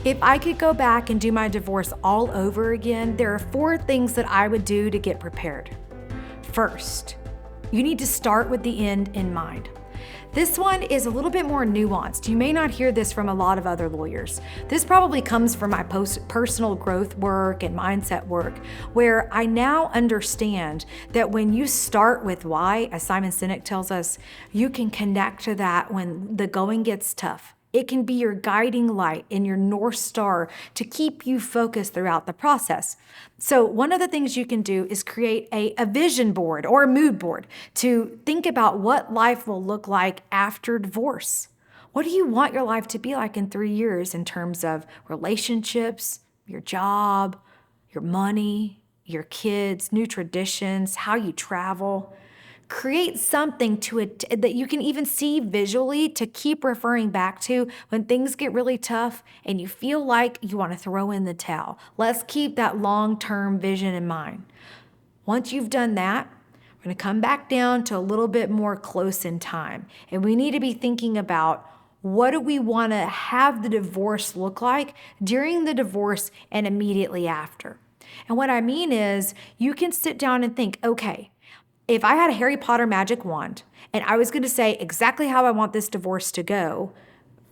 If I could go back and do my divorce all over again, there are 4 things that I would do to get prepared. First, you need to start with the end in mind. This one is a little bit more nuanced. You may not hear this from a lot of other lawyers. This probably comes from my personal growth work and mindset work, where I now understand that when you start with why, as Simon Sinek tells us, you can connect to that when the going gets tough. It can be your guiding light and your North Star to keep you focused throughout the process. So one of the things you can do is create a vision board or a mood board to think about what life will look like after divorce. What do you want your life to be like in 3 years in terms of relationships, your job, your money, your kids, new traditions, how you travel? Create something to it that you can even see visually to keep referring back to when things get really tough and you feel like you want to throw in the towel. Let's keep that long-term vision in mind. Once you've done that, we're going to come back down to a little bit more close in time. And we need to be thinking about, what do we want to have the divorce look like during the divorce and immediately after? And what I mean is, you can sit down and think, okay, if I had a Harry Potter magic wand and I was going to say exactly how I want this divorce to go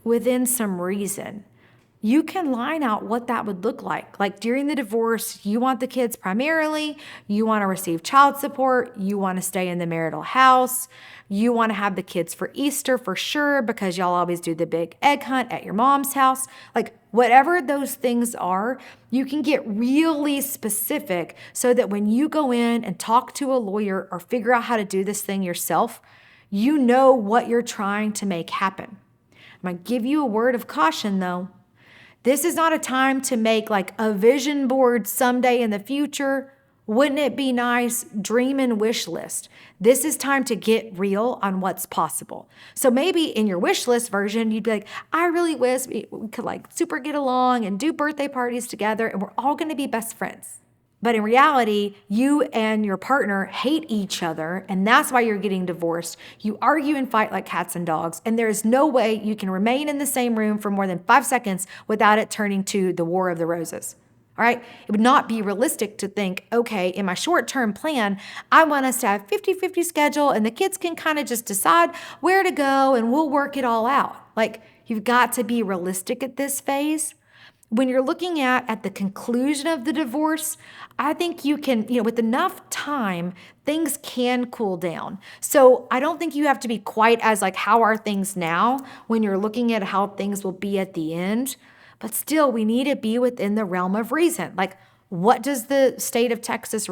within some reason, you can line out what that would look like. Like during the divorce, you want the kids primarily, you want to receive child support, you want to stay in the marital house, you want to have the kids for Easter for sure because y'all always do the big egg hunt at your mom's house. Like whatever those things are, you can get really specific so that when you go in and talk to a lawyer or figure out how to do this thing yourself, you know what you're trying to make happen. I'm going to give you a word of caution though. This is not a time to make like a vision board someday in the future. Wouldn't it be nice? Dream and wish list. This is time to get real on what's possible. So maybe in your wish list version, you'd be like, I really wish we could like super get along and do birthday parties together and we're all going to be best friends. But in reality, you and your partner hate each other, and that's why you're getting divorced. You argue and fight like cats and dogs, and there is no way you can remain in the same room for more than 5 seconds without it turning to the War of the Roses. All right? It would not be realistic to think, okay, in my short-term plan, I want us to have 50-50 schedule, and the kids can kind of just decide where to go, and we'll work it all out. Like, you've got to be realistic at this phase. When you're looking at the conclusion of the divorce, I think you can, with enough time, things can cool down. So I don't think you have to be quite as like, how are things now when you're looking at how things will be at the end. But still, we need to be within the realm of reason. Like, what does the state of Texas,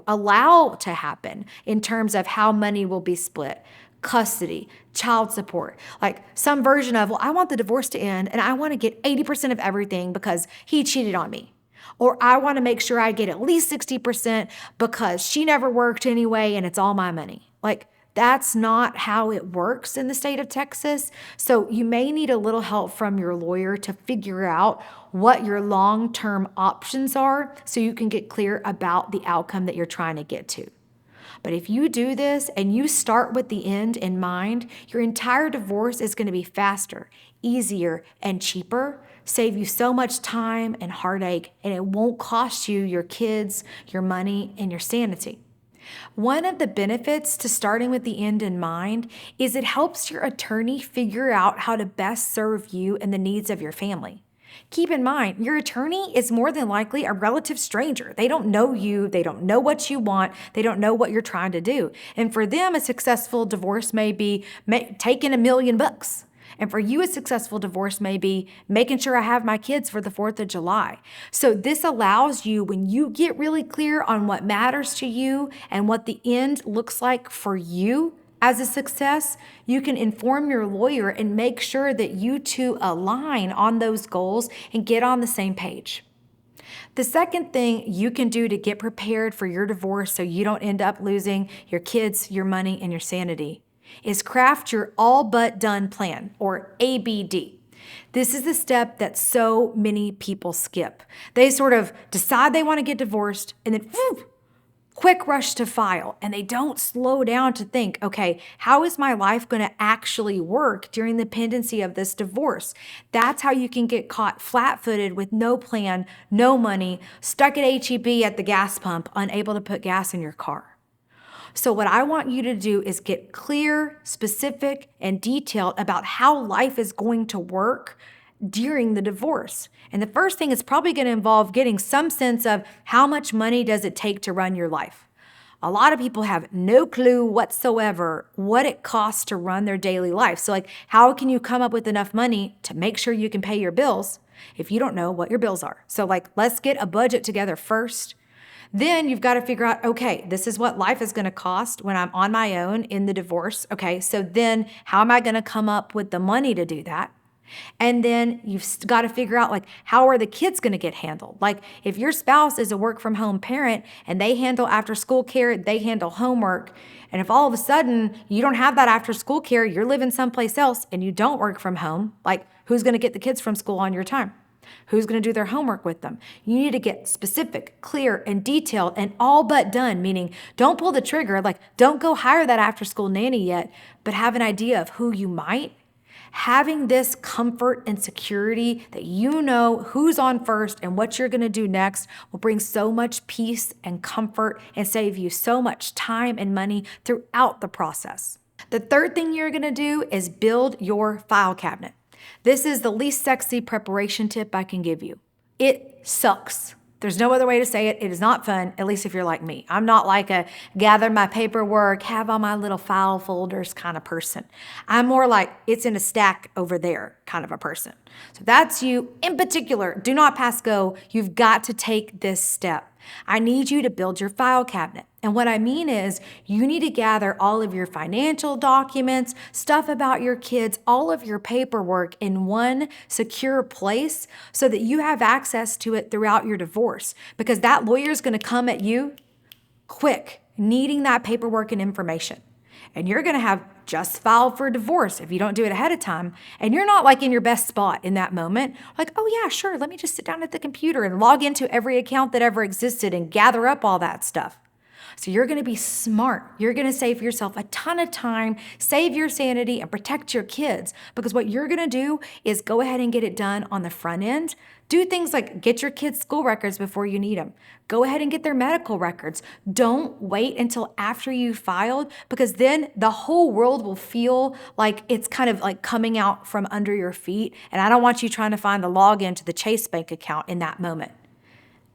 allow to happen in terms of how money will be split? Custody, child support, like some version of, well, I want the divorce to end and I want to get 80% of everything because he cheated on me. Or I want to make sure I get at least 60% because she never worked anyway and it's all my money. Like, that's not how it works in the state of Texas. So you may need a little help from your lawyer to figure out what your long-term options are so you can get clear about the outcome that you're trying to get to. But if you do this and you start with the end in mind, your entire divorce is going to be faster, easier, and cheaper, save you so much time and heartache, and it won't cost you your kids, your money, and your sanity. One of the benefits to starting with the end in mind is it helps your attorney figure out how to best serve you and the needs of your family. Keep in mind, your attorney is more than likely a relative stranger. They don't know you. They don't know what you want. They don't know what you're trying to do. And for them, a successful divorce may be taking $1 million. And for you, a successful divorce may be making sure I have my kids for the 4th of July. So this allows you, when you get really clear on what matters to you and what the end looks like for you, as a success, you can inform your lawyer and make sure that you two align on those goals and get on the same page. The second thing you can do to get prepared for your divorce so you don't end up losing your kids, your money, and your sanity is craft your all but done plan, or ABD. This is the step that so many people skip. They sort of decide they want to get divorced and then quick rush to file, and they don't slow down to think, okay, how is my life going to actually work during the pendency of this divorce? That's how you can get caught flat-footed with no plan, no money, stuck at HEB at the gas pump, unable to put gas in your car. So what I want you to do is get clear, specific, and detailed about how life is going to work during the divorce. And the first thing is probably going to involve getting some sense of how much money does it take to run your life. A lot of people have no clue whatsoever what it costs to run their daily life. So like, how can you come up with enough money to make sure you can pay your bills if you don't know what your bills are? So like, let's get a budget together first. Then you've got to figure out, okay, this is what life is going to cost when I'm on my own in the divorce. Okay, so then how am I going to come up with the money to do that? And then you've got to figure out, like, how are the kids going to get handled? Like, if your spouse is a work from home parent and they handle after school care, they handle homework. And if all of a sudden you don't have that after school care, you're living someplace else and you don't work from home, like, who's going to get the kids from school on your time? Who's going to do their homework with them? You need to get specific, clear, and detailed and all but done, meaning don't pull the trigger, like, don't go hire that after school nanny yet, but have an idea of who you might. Having this comfort and security that you know who's on first and what you're going to do next will bring so much peace and comfort and save you so much time and money throughout the process. The third thing you're going to do is build your file cabinet. This is the least sexy preparation tip I can give you. It sucks. There's no other way to say it. It is not fun, at least if you're like me. I'm not like a gather my paperwork, have all my little file folders kind of person. I'm more like it's in a stack over there kind of a person. So that's you. In particular, do not pass go. You've got to take this step. I need you to build your file cabinet. And what I mean is you need to gather all of your financial documents, stuff about your kids, all of your paperwork in one secure place so that you have access to it throughout your divorce, because that lawyer is going to come at you quick, needing that paperwork and information. And you're going to have just filed for divorce if you don't do it ahead of time. And you're not like in your best spot in that moment. Like, oh yeah, sure, let me just sit down at the computer and log into every account that ever existed and gather up all that stuff. So you're going to be smart. You're going to save yourself a ton of time, save your sanity, and protect your kids. Because what you're going to do is go ahead and get it done on the front end. Do things like get your kids' school records before you need them. Go ahead and get their medical records. Don't wait until after you filed, because then the whole world will feel like it's kind of like coming out from under your feet. And I don't want you trying to find the login to the Chase Bank account in that moment.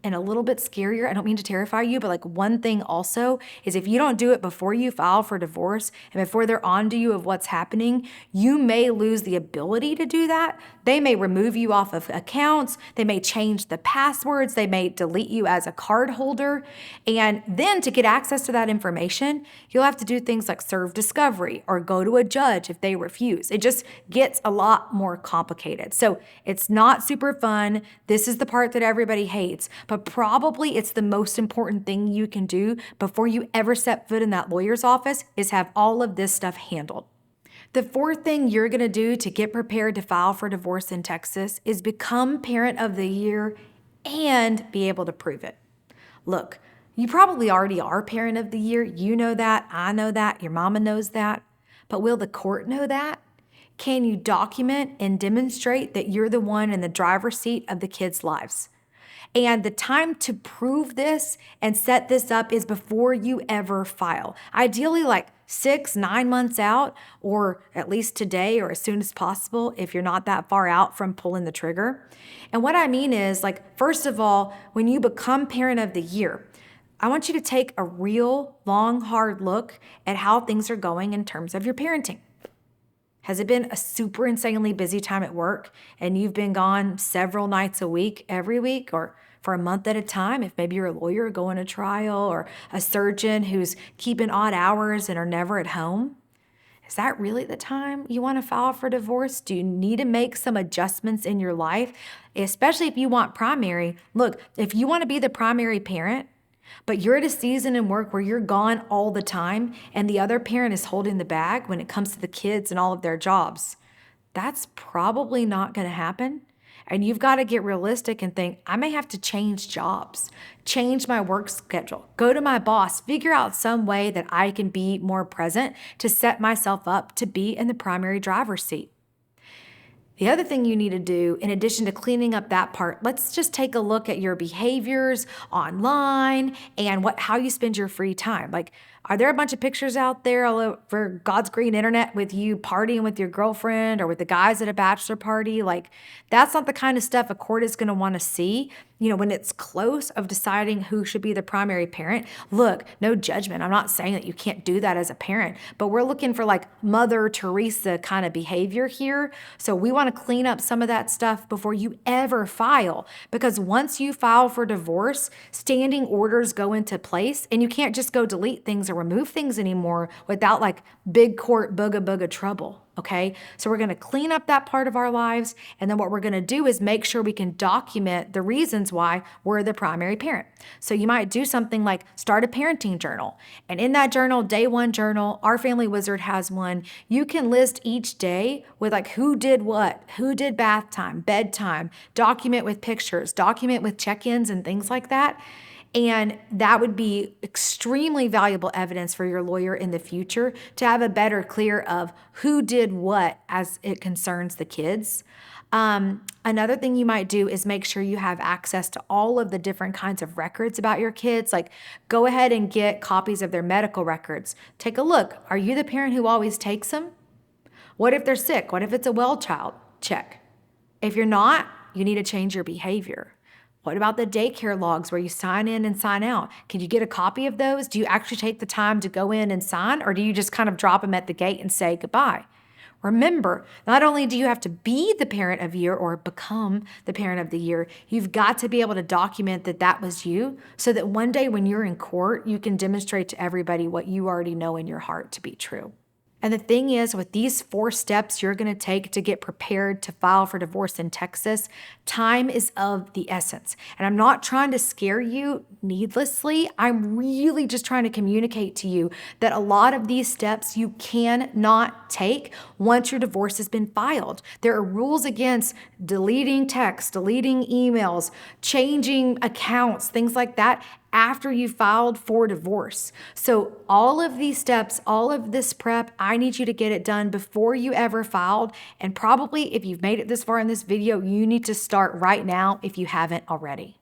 And a little bit scarier, I don't mean to terrify you, but like one thing also is if you don't do it before you file for divorce and before they're on to you of what's happening, you may lose the ability to do that. They may remove you off of accounts. They may change the passwords. They may delete you as a card holder. And then to get access to that information, you'll have to do things like serve discovery or go to a judge if they refuse. It just gets a lot more complicated. So it's not super fun. This is the part that everybody hates, but probably it's the most important thing you can do before you ever set foot in that lawyer's office is have all of this stuff handled. The fourth thing you're going to do to get prepared to file for divorce in Texas is become Parent of the Year and be able to prove it. Look, you probably already are Parent of the Year. You know that. I know that. Your mama knows that. But will the court know that? Can you document and demonstrate that you're the one in the driver's seat of the kids' lives? And the time to prove this and set this up is before you ever file. Ideally, like 6-9 months out, or at least today or as soon as possible if you're not that far out from pulling the trigger. And what I mean is, like, first of all, when you become Parent of the Year, I want you to take a real long, hard look at how things are going in terms of your parenting. Has it been a super insanely busy time at work and you've been gone several nights a week, every week, or for a month at a time? If maybe you're a lawyer going to trial or a surgeon who's keeping odd hours and are never at home, is that really the time you want to file for divorce? Do you need to make some adjustments in your life, especially if you want primary? Look, if you want to be the primary parent, but you're at a season in work where you're gone all the time and the other parent is holding the bag when it comes to the kids and all of their jobs, that's probably not going to happen. And you've got to get realistic and think, I may have to change jobs, change my work schedule, go to my boss, figure out some way that I can be more present to set myself up to be in the primary driver's seat. The other thing you need to do, in addition to cleaning up that part, let's just take a look at your behaviors online and how you spend your free time. Like, are there a bunch of pictures out there all over God's green internet with you partying with your girlfriend or with the guys at a bachelor party? Like, that's not the kind of stuff a court is going to want to see. When it's close of deciding who should be the primary parent. Look, no judgment. I'm not saying that you can't do that as a parent, but we're looking for like Mother Teresa kind of behavior here. So we want to clean up some of that stuff before you ever file, because once you file for divorce, standing orders go into place and you can't just go delete things or remove things anymore without like big court booga trouble. Okay, so we're going to clean up that part of our lives. And then what we're going to do is make sure we can document the reasons why we're the primary parent. So you might do something like start a parenting journal. And in that journal, day one journal, our Family Wizard has one. You can list each day with like who did what, who did bath time, bedtime, document with pictures, document with check-ins and things like that. And that would be extremely valuable evidence for your lawyer in the future to have a better clear of who did what as it concerns the kids. Another thing you might do is make sure you have access to all of the different kinds of records about your kids. Like, go ahead and get copies of their medical records. Take a look. Are you the parent who always takes them? What if they're sick? What if it's a well child? Check. If you're not, you need to change your behavior. What about the daycare logs where you sign in and sign out? Can you get a copy of those? Do you actually take the time to go in and sign, or do you just kind of drop them at the gate and say goodbye? Remember, not only do you have to be the parent of the year or become the parent of the year, you've got to be able to document that that was you so that one day when you're in court, you can demonstrate to everybody what you already know in your heart to be true. And the thing is, with these 4 steps you're going to take to get prepared to file for divorce in Texas, time is of the essence. And I'm not trying to scare you needlessly. I'm really just trying to communicate to you that a lot of these steps you cannot take once your divorce has been filed. There are rules against deleting texts, deleting emails, changing accounts, things like that, after you filed for divorce. So all of these steps, all of this prep, I need you to get it done before you ever filed. And probably if you've made it this far in this video, you need to start right now if you haven't already.